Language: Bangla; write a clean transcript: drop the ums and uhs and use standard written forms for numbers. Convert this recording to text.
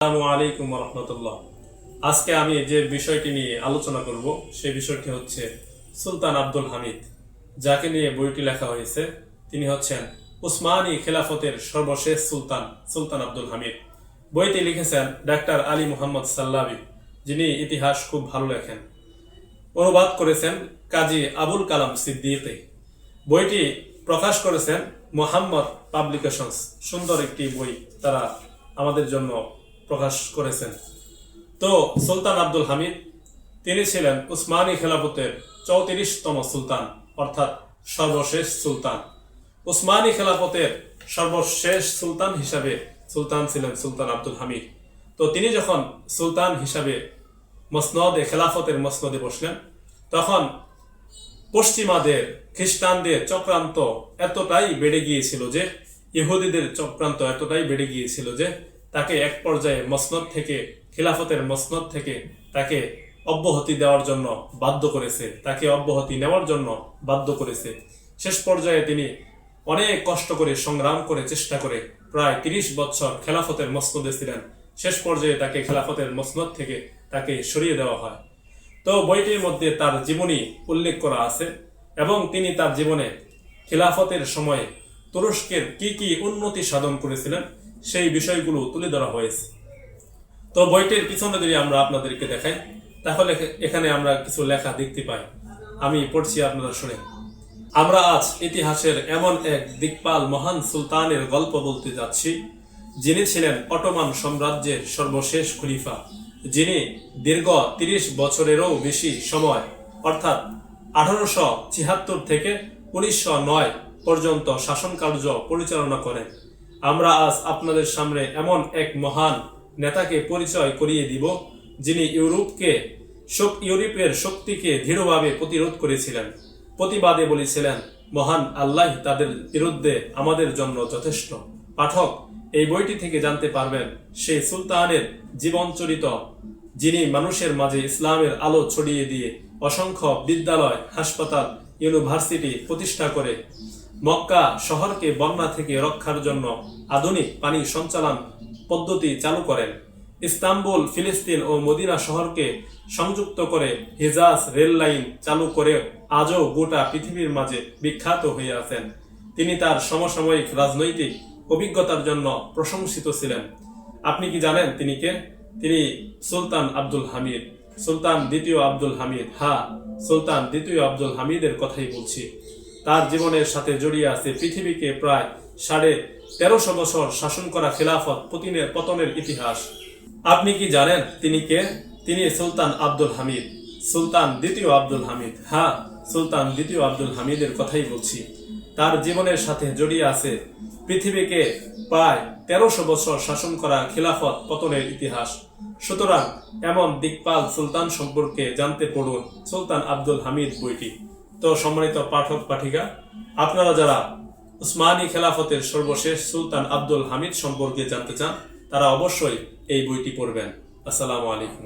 আসসালামু আলাইকুম রহমতুল্লাহ। আজকে আমি যে বিষয়টি নিয়ে আলোচনা করব সেই বিষয়টি হচ্ছে সুলতান আব্দুল হামিদ, যাকে নিয়ে বইটি লেখা হয়েছে। তিনি হচ্ছেন উসমানী খেলাফতের সর্বশেষ সুলতান সুলতান আব্দুল হামিদ। বইটি লিখেছেন ডাক্তার আলী মুহাম্মদ সাল্লাবি, যিনি ইতিহাস খুব ভালো লেখেন। অনুবাদ করেছেন কাজী আবুল কালাম সিদ্দিকী। বইটি প্রকাশ করেছেন মোহাম্মদ পাবলিকেশনস। সুন্দর একটি বই তারা আমাদের জন্য প্রকাশ করেছেন। তো সুলতান আব্দুল হামিদ তিনি ছিলেন উসমানী খেলাফতের 34তম সুলতান, অর্থাৎ সর্বশেষ সুলতান। উসমানী খেলাফতের সর্বশেষ সুলতান হিসাবে সুলতান ছিলেন সুলতান আব্দুল হামিদ। তো তিনি যখন সুলতান হিসাবে মসনদে খেলাফতের মসনদে বসলেন, তখন পশ্চিমাদের খ্রিস্টানদের চক্রান্ত এতটাই বেড়ে গিয়েছিল যে ইহুদিদের চক্রান্ত এতটাই বেড়ে গিয়েছিল যে তাকে এক পর্যায়ে মসনদ থেকে খিলাফতের মসনদ থেকে তাকে অব্যাহতি দেওয়ার জন্য বাধ্য করেছে, তাকে অব্যাহতি নেওয়ার জন্য বাধ্য করেছে। শেষ পর্যায়ে তিনি অনেক কষ্ট করে সংগ্রাম করে চেষ্টা করে প্রায় 30 বছর খেলাফতের মসনদে ছিলেন। শেষ পর্যায়ে তাকে খেলাফতের মসনদ থেকে তাকে সরিয়ে দেওয়া হয়। তো বইটির মধ্যে তার জীবনী উল্লেখ করা আছে এবং তিনি তার জীবনে খিলাফতের সময়ে তুরস্কের কি কি উন্নতি সাধন করেছিলেন সেই বিষয়গুলো তুলে ধরা হয়েছে। তো বইটির পিছনে যদি আমরা আপনাদেরকে দেখাই, তাহলে এখানে আমরা কিছু লেখা দেখতে পাই। আমি পড়ছি, আপনারা শুনেন। আমরা আজ ইতিহাসের এমন এক দিকপাল মহান সুলতানের গল্প বলতে যাচ্ছি, যিনি ছিলেন অটোমান সাম্রাজ্যের সর্বশেষ খলিফা, যিনি দীর্ঘ 30 বছরেরও বেশি সময় অর্থাৎ 1876 থেকে 1909 পর্যন্ত শাসন কার্য পরিচালনা করেন। আমরা আজ আপনাদের সামনে এমন এক মহান নেতাকে পরিচয় করিয়ে দিব, যিনি ইউরোপের শক্তিকে দৃঢ়ভাবে প্রতিরোধ করেছিলেন। প্রতিবাদে বলেছিলেন, মহান আল্লাহ তাদের বিরুদ্ধে আমাদের জন্য যথেষ্ট। পাঠক এই বইটি থেকে জানতে পারবেন সেই সুলতানের জীবনচরিত, যিনি মানুষের মাঝে ইসলামের আলো ছড়িয়ে দিয়ে অসংখ্য বিদ্যালয়, হাসপাতাল, ইউনিভার্সিটি প্রতিষ্ঠা করে মক্কা শহরকে বন্যা থেকে রক্ষার জন্য আধুনিক পানি সঞ্চালন পদ্ধতি চালু করেন। ইস্তাম্বুল, ফিলিস্তিন ও মদিনা শহরকে সংযুক্ত করে হিজাজ রেল লাইন চালু করে আজও গোটা পৃথিবীর মাঝে বিখ্যাত হয়ে আছেন। তিনি তার সমসাময়িক রাজনৈতিক অভিজ্ঞতার জন্য প্রশংসিত ছিলেন। আপনি কি জানেন তিনি কে? তিনি সুলতান আব্দুল হামিদ, সুলতান দ্বিতীয় আব্দুল হামিদ। হ্যাঁ, সুলতান দ্বিতীয় আব্দুল হামিদের কথাই বলছি। তার জীবনের সাথে জড়িয়ে আছে পৃথিবীকে প্রায় 1350 বছর শাসন করা খেলাফত পতনের ইতিহাস। আপনি কি জানেন তিনি কে? তিনি সুলতান আব্দুল হামিদ, সুলতান দ্বিতীয় আব্দুল হামিদ। হ্যাঁ, সুলতান দ্বিতীয় আব্দুল হামিদের কথাই বলছি। তার জীবনের সাথে জড়িয়ে আছে পৃথিবীকে প্রায় 1300 বছর শাসন করা খিলাফত পতনের ইতিহাস। সুতরাং এমন দিকপাল সুলতান সম্পর্কে জানতে পড়ুন সুলতান আব্দুল হামিদ বইটি। তো সম্মানিত পাঠক পাঠিকা, আপনারা যারা উসমানী খেলাফতের সর্বশেষ সুলতান আব্দুল হামিদ সম্পর্কে জানতে চান, তারা অবশ্যই এই বইটি পড়বেন। আসসালামু আলাইকুম।